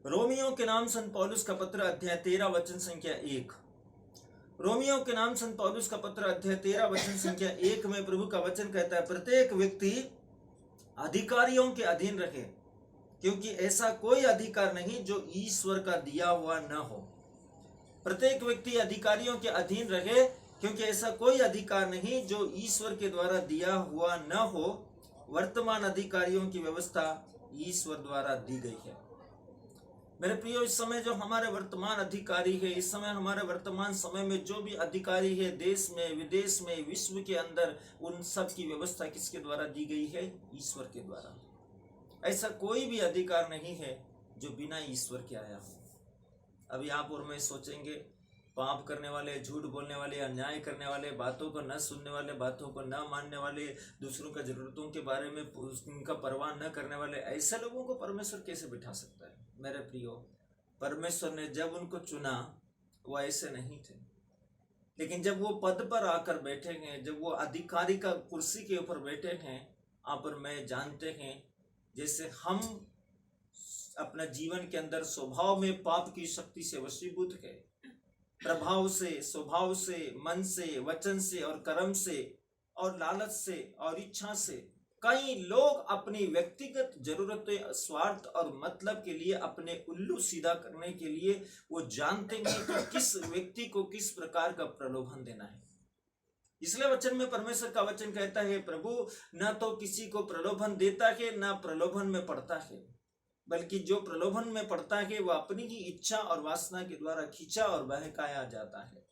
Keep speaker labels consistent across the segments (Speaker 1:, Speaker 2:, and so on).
Speaker 1: Romeo के नाम संत पौलुस का पत्र अध्याय 13 वचन संख्या 1। रोमियो के नाम संत पौलुस का पत्र अध्याय 13 वचन संख्या 1 में प्रभु का वचन कहता है, प्रत्येक व्यक्ति अधिकारियों के अधीन रहे, क्योंकि ऐसा कोई अधिकार नहीं जो ईश्वर का दिया हुआ न हो। प्रत्येक व्यक्ति अधिकारियों के अधीन रहे, क्योंकि ऐसा कोई अधिकार नहीं जो ईश्वर के द्वारा दिया हुआ न हो। वर्तमान अधिकारियों की व्यवस्था ईश्वर द्वारा दी गई है। मेरे प्रियो, इस समय जो हमारे वर्तमान अधिकारी है, इस समय हमारे वर्तमान समय में जो भी अधिकारी है, देश में, विदेश में, विश्व के अंदर, उन सब की व्यवस्था किसके द्वारा दी गई है? ईश्वर के द्वारा। ऐसा कोई भी अधिकार नहीं है जो बिना ईश्वर के आया हो। अभी आप और मैं सोचेंगे, पाप करने वाले, झूठ बोलने वाले, अन्याय करने वाले, बातों को न सुनने वाले, बातों को न मानने वाले, दूसरों का जरूरतों के बारे में उनका परवाह न करने वाले, ऐसे लोगों को परमेश्वर कैसे बिठा सकता है? मेरे प्रियो, परमेश्वर ने जब उनको चुना वो ऐसे नहीं थे, लेकिन जब वो पद पर आकर बैठे हैं, जब वो अधिकारी का कुर्सी के ऊपर बैठे हैं, आप और मैं जानते हैं, जैसे हम अपना जीवन के अंदर स्वभाव में पाप की शक्ति से वशीभूत है, प्रभाव से, स्वभाव से, मन से, वचन से और कर्म से और लालच से और इच्छा से कई लोग अपनी व्यक्तिगत जरूरतें, स्वार्थ और मतलब के लिए, अपने उल्लू सीधा करने के लिए वो जानते हैं कि किस व्यक्ति को किस प्रकार का प्रलोभन देना है। इसलिए वचन में परमेश्वर का वचन कहता है, प्रभु न तो किसी को प्रलोभन देता है, न प्रलोभन में पड़ता है, बल्कि जो प्रलोभन में पड़ता है वह अपनी ही इच्छा और वासना के द्वारा खींचा और बहकाया जाता है।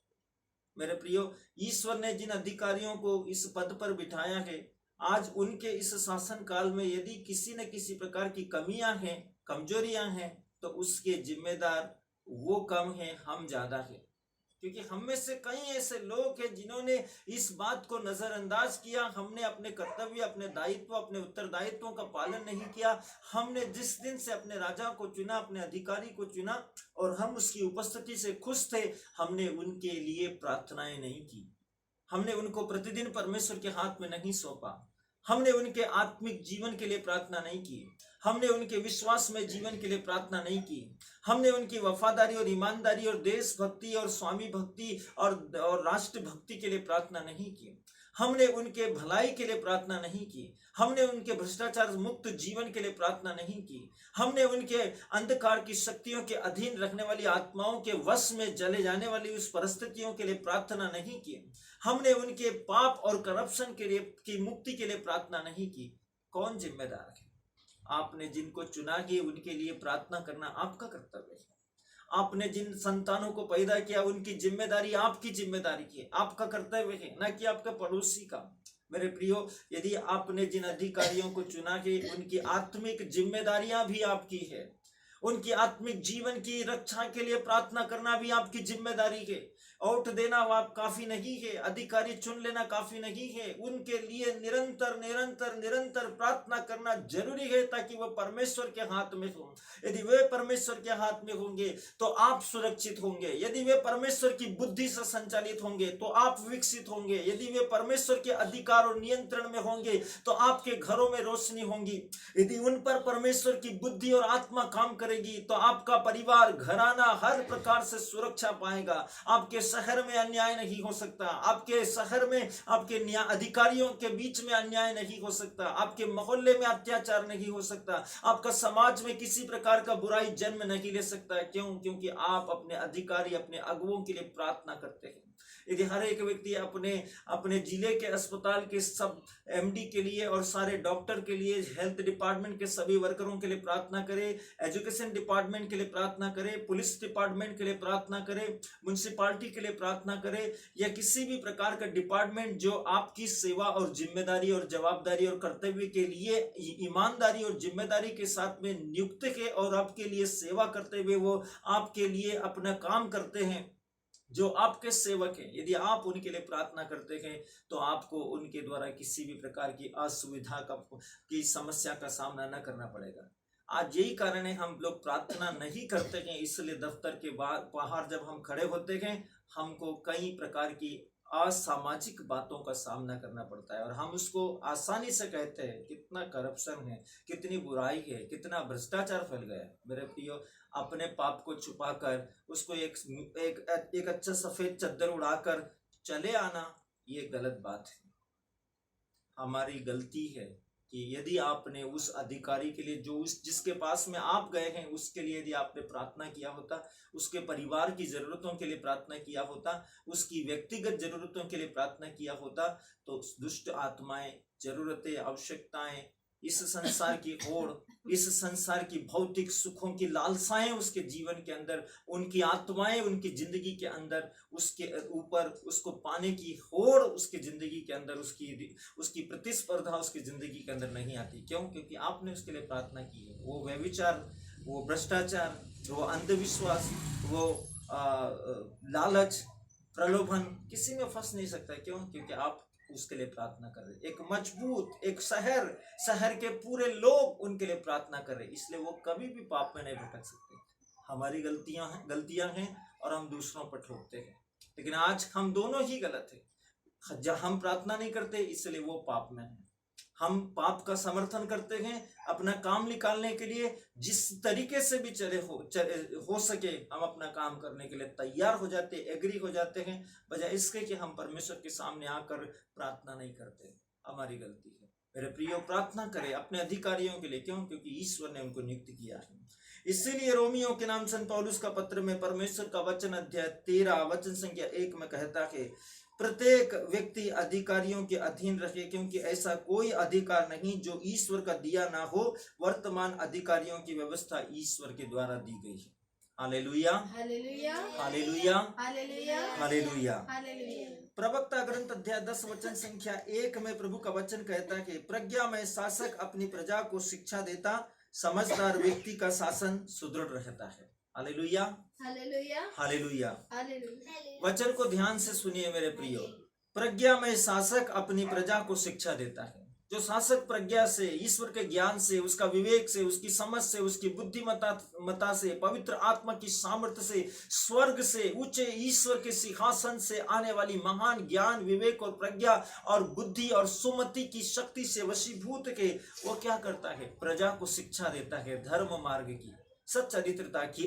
Speaker 1: मेरे प्रियो, ईश्वर ने जिन अधिकारियों को इस पद पर बिठाया है, आज उनके इस शासन काल में यदि किसी न किसी प्रकार की कमियां हैं, कमजोरियां हैं, तो उसके जिम्मेदार वो कम है, हम ज्यादा है। क्योंकि हम में से कई ऐसे लोग हैं जिन्होंने इस बात को नजरअंदाज किया। हमने अपने कर्तव्य, अपने दायित्व, अपने उत्तरदायित्वों का पालन नहीं किया। हमने जिस दिन से अपने राजा को चुना, अपने अधिकारी को चुना और हम उसकी उपस्थिति से खुश थे, हमने उनके लिए प्रार्थनाएं नहीं की। हमने उनको प्रतिदिन परमेश्वर के हाथ में नहीं सौंपा। हमने उनके आत्मिक जीवन के लिए प्रार्थना नहीं की। हमने उनके विश्वास में जीवन के लिए प्रार्थना नहीं की। हमने उनकी वफादारी और ईमानदारी और देशभक्ति और स्वामी भक्ति और राष्ट्र भक्ति के लिए प्रार्थना नहीं की। हमने उनके भलाई के लिए प्रार्थना नहीं की। हमने उनके भ्रष्टाचार मुक्त जीवन के लिए प्रार्थना नहीं की। हमने उनके अंधकार की शक्तियों के अधीन रखने वाली आत्माओं के वश में चले जाने वाली उस परिस्थितियों के लिए प्रार्थना नहीं की। हमने उनके पाप और करप्शन के लिए की मुक्ति के लिए प्रार्थना नहीं की। कौन जिम्मेदार है? आपने जिनको चुना है उनके लिए प्रार्थना करना आपका कर्तव्य है। आपने जिन संतानों को पैदा किया उनकी जिम्मेदारी आपकी जिम्मेदारी है, आपका कर्तव्य है, न कि आपका पड़ोसी का। मेरे प्रियो, यदि आपने जिन अधिकारियों को चुना है उनकी आत्मिक जिम्मेदारियां भी आपकी है। उनकी आत्मिक जीवन की रक्षा के लिए प्रार्थना करना भी आपकी जिम्मेदारी है। वोट देना आप काफी नहीं है, अधिकारी चुन लेना काफी नहीं है। उनके लिए निरंतर निरंतर निरंतर प्रार्थना करना जरूरी है, ताकि वह परमेश्वर के हाथ में हो। यदि वे परमेश्वर के हाथ में होंगे तो आप सुरक्षित होंगे। यदि वे परमेश्वर की बुद्धि से संचालित होंगे तो आप विकसित होंगे। यदि वे परमेश्वर के अधिकार और नियंत्रण में होंगे तो आपके घरों में रोशनी होंगी। यदि उन पर परमेश्वर की बुद्धि और आत्मा काम करेगी तो आपका परिवार, घराना हर प्रकार से सुरक्षा पाएगा। आपके शहर में अन्याय नहीं हो सकता। आपके शहर में आपके अधिकारियों के बीच में अन्याय नहीं हो सकता। आपके मोहल्ले में अत्याचार नहीं हो सकता। आपका समाज में किसी प्रकार का बुराई जन्म नहीं ले सकता। क्यों? क्योंकि आप अपने अधिकारी, अपने अगुवों के लिए प्रार्थना करते हैं। यदि हर एक व्यक्ति अपने अपने जिले के अस्पताल के सब एमडी के लिए और सारे डॉक्टर के लिए, हेल्थ डिपार्टमेंट के सभी वर्करों के लिए प्रार्थना करे, एजुकेशन डिपार्टमेंट के लिए प्रार्थना करे, पुलिस डिपार्टमेंट के लिए प्रार्थना करे, म्युनिसिपालिटी के लिए प्रार्थना करे, या किसी भी प्रकार का डिपार्टमेंट जो आपकी सेवा और जिम्मेदारी और जवाबदारी और कर्तव्य के लिए ईमानदारी और जिम्मेदारी के साथ में नियुक्त है और आपके लिए सेवा करते हुए वो आपके लिए अपना काम करते हैं, जो आपके सेवक हैं, यदि आप उनके लिए प्रार्थना करते हैं तो आपको उनके द्वारा किसी भी प्रकार की असुविधा की समस्या का सामना न करना पड़ेगा। आज यही कारण है हम लोग प्रार्थना नहीं करते हैं। इसलिए दफ्तर के बाहर जब हम खड़े होते हैं हमको कई प्रकार की असामाजिक बातों का सामना करना पड़ता है और हम उसको आसानी से कहते हैं कितना करप्शन है, कितनी बुराई है, कितना भ्रष्टाचार फैल गया है। मेरे प्रियो, अपने पाप को छुपाकर उसको एक अच्छा सफेद चद्दर उड़ाकर चले आना, ये गलत बात है। हमारी गलती है कि यदि आपने उस अधिकारी के लिए, जो उस जिसके पास में आप गए हैं, उसके लिए यदि आपने प्रार्थना किया होता, उसके परिवार की जरूरतों के लिए प्रार्थना किया होता, उसकी व्यक्तिगत जरूरतों के लिए प्रार्थना किया होता, तो दुष्ट आत्माएं, जरूरतें, आवश्यकताएं, इस संसार की होड़, इस संसार की भौतिक सुखों की लालसाएं उसके जीवन के अंदर, उनकी आत्माएं उनकी जिंदगी के अंदर, उसके ऊपर उसको पाने की होड़ उसकी जिंदगी के अंदर, उसकी प्रतिस्पर्धा उसकी जिंदगी के अंदर नहीं आती। क्यों? क्योंकि आपने उसके लिए प्रार्थना की है। वो व्यभिचार, वो भ्रष्टाचार, वो अंधविश्वास, वो लालच, प्रलोभन किसी में फंस नहीं सकता। क्यों? क्योंकि आप उसके लिए प्रार्थना कर रहे, एक मजबूत, एक शहर के पूरे लोग उनके लिए प्रार्थना कर रहे, इसलिए वो कभी भी पाप में नहीं भटक सकते। हमारी गलतियां हैं और हम दूसरों पर ठोकते हैं, लेकिन आज हम दोनों ही गलत है। जब हम प्रार्थना नहीं करते, इसलिए वो पाप में है। हम पाप का समर्थन करते हैं अपना काम निकालने के लिए। जिस तरीके से भी हो सके हम अपना काम करने के लिए तैयार हो जाते, एग्री हो जाते हैं, बजाय इसके कि हम परमेश्वर के सामने आकर प्रार्थना नहीं करते। हमारी गलती है। मेरे प्रियो, प्रार्थना करें अपने अधिकारियों के लिए। क्यों? क्योंकि ईश्वर ने उनको नियुक्त किया है। इसीलिए रोमियो के नाम संत पौलुस का पत्र में परमेश्वर का वचन अध्याय 13 वचन संख्या 1 में कहता है, प्रत्येक व्यक्ति अधिकारियों के अधीन रहे, क्योंकि ऐसा कोई अधिकार नहीं जो ईश्वर का दिया ना हो। वर्तमान अधिकारियों की व्यवस्था ईश्वर के द्वारा दी गई है। Hallelujah, hallelujah, hallelujah, hallelujah, hallelujah. प्रवक्ता ग्रंथ अध्याय 10 वचन संख्या 1 में प्रभु का वचन कहता है, प्रज्ञामय शासक अपनी प्रजा को शिक्षा देता, समझदार व्यक्ति का शासन सुदृढ़ रहता है। Hallelujah, hallelujah, hallelujah. वचन को ध्यान से सुनिए मेरे प्रियो। प्रज्ञामय शासक अपनी प्रजा को शिक्षा देता है। जो शासक प्रज्ञा से, ईश्वर के ज्ञान से, उसका विवेक से, उसकी समझ से, उसकी बुद्धिमत्ता से, पवित्र आत्मा की सामर्थ्य से, स्वर्ग से, ऊंचे ईश्वर के सिंहासन से आने वाली महान ज्ञान, विवेक और प्रज्ञा और बुद्धि और सुमति की शक्ति से वशीभूत के वो क्या करता है? प्रजा को शिक्षा देता है धर्म मार्ग की, सच्चरित्रता की,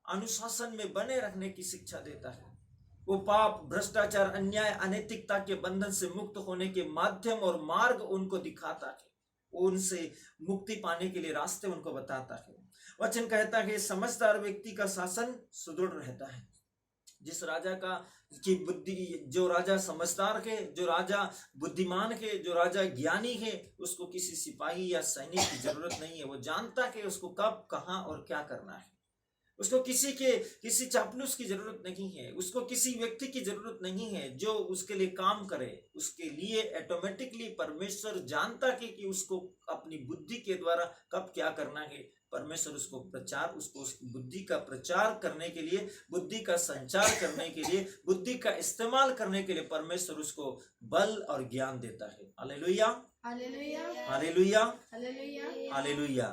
Speaker 1: अनुशासन में बने रहने की शिक्षा देता है। वो पाप, भ्रष्टाचार, अन्याय, अनैतिकता के बंधन से मुक्त होने के माध्यम और मार्ग उनको दिखाता है। उनसे मुक्ति पाने के लिए रास्ते उनको बताता है। वचन कहता है, समझदार व्यक्ति का शासन सुदृढ़ रहता है। जिस राजा की बुद्धि, जो राजा समझदार है, जो राजा बुद्धिमान है, जो राजा ज्ञानी है, उसको किसी सिपाही या सैनिक की जरूरत नहीं है। वो जानता है उसको कब, कहां और क्या करना है। उसको किसी चापलूस की जरूरत नहीं है। उसको किसी व्यक्ति की जरूरत नहीं है जो उसके लिए काम करे। उसके लिए ऑटोमेटिकली परमेश्वर जानता है कि उसको अपनी बुद्धि के द्वारा कब क्या करना है। परमेश्वर उसको बुद्धि का प्रचार करने के लिए, बुद्धि का संचार करने के लिए, बुद्धि का इस्तेमाल करने के लिए परमेश्वर उसको बल और ज्ञान देता है। Hallelujah, hallelujah, hallelujah, hallelujah, hallelujah.